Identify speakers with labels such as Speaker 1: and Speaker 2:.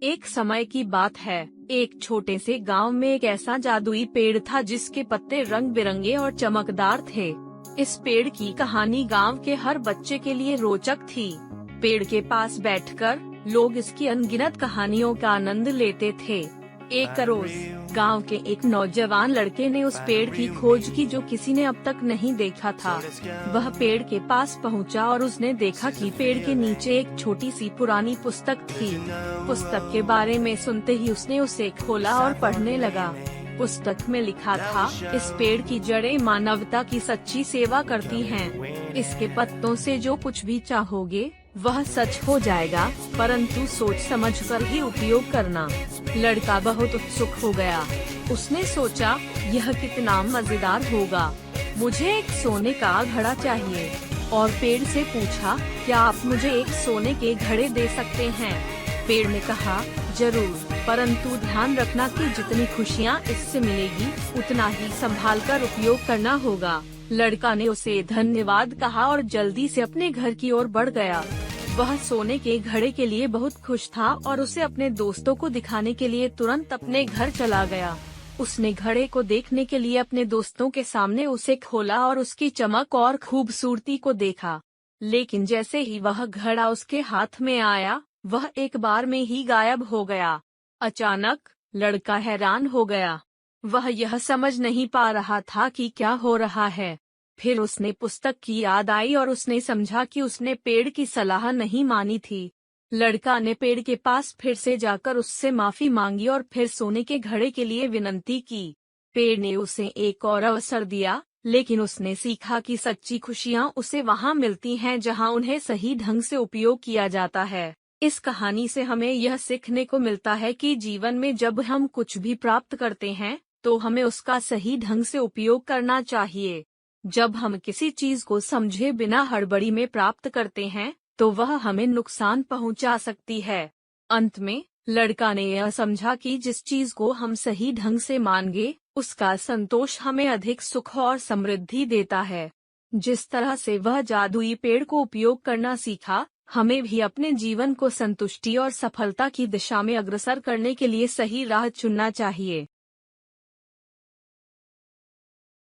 Speaker 1: एक समय की बात है, एक छोटे से गांव में एक ऐसा जादुई पेड़ था जिसके पत्ते रंग बिरंगे और चमकदार थे। इस पेड़ की कहानी गांव के हर बच्चे के लिए रोचक थी। पेड़ के पास बैठकर लोग इसकी अनगिनत कहानियों का आनंद लेते थे। एक रोज गांव के एक नौजवान लड़के ने उस पेड़ की खोज की जो किसी ने अब तक नहीं देखा था। वह पेड़ के पास पहुंचा और उसने देखा कि पेड़ के नीचे एक छोटी सी पुरानी पुस्तक थी। पुस्तक के बारे में सुनते ही उसने उसे खोला और पढ़ने लगा। पुस्तक में लिखा था, इस पेड़ की जड़ें मानवता की सच्ची सेवा करती हैं। इसके पत्तों से जो कुछ भी चाहोगे वह सच हो जाएगा, परंतु सोच समझकर ही उपयोग करना। लड़का बहुत उत्सुक हो गया। उसने सोचा, यह कितना मजेदार होगा। मुझे एक सोने का घड़ा चाहिए। और पेड़ से पूछा, क्या आप मुझे एक सोने के घड़े दे सकते हैं? पेड़ ने कहा, जरूर, परंतु ध्यान रखना कि जितनी खुशियाँ इससे मिलेगी उतना ही संभाल कर उपयोग करना होगा। लड़का ने उसे धन्यवाद कहा और जल्दी से अपने घर की ओर बढ़ गया। वह सोने के घड़े के लिए बहुत खुश था और उसे अपने दोस्तों को दिखाने के लिए तुरंत अपने घर चला गया। उसने घड़े को देखने के लिए अपने दोस्तों के सामने उसे खोला और उसकी चमक और खूबसूरती को देखा। लेकिन जैसे ही वह घड़ा उसके हाथ में आया, वह एक बार में ही गायब हो गया। अचानक लड़का हैरान हो गया। वह यह समझ नहीं पा रहा था कि क्या हो रहा है। फिर उसने पुस्तक की याद आई और उसने समझा कि उसने पेड़ की सलाह नहीं मानी थी। लड़का ने पेड़ के पास फिर से जाकर उससे माफी मांगी और फिर सोने के घड़े के लिए विनती की। पेड़ ने उसे एक और अवसर दिया, लेकिन उसने सीखा कि सच्ची खुशियाँ उसे वहाँ मिलती हैं जहाँ उन्हें सही ढंग से उपयोग किया जाता है। इस कहानी से हमें यह सीखने को मिलता है कि जीवन में जब हम कुछ भी प्राप्त करते हैं तो हमें उसका सही ढंग से उपयोग करना चाहिए। जब हम किसी चीज को समझे बिना हड़बड़ी में प्राप्त करते हैं तो वह हमें नुकसान पहुंचा सकती है। अंत में लड़का ने यह समझा कि जिस चीज को हम सही ढंग से मानेंगे उसका संतोष हमें अधिक सुख और समृद्धि देता है। जिस तरह से वह जादुई पेड़ को उपयोग करना सीखा, हमें भी अपने जीवन को संतुष्टि और सफलता की दिशा में अग्रसर करने के लिए सही राह चुनना चाहिए।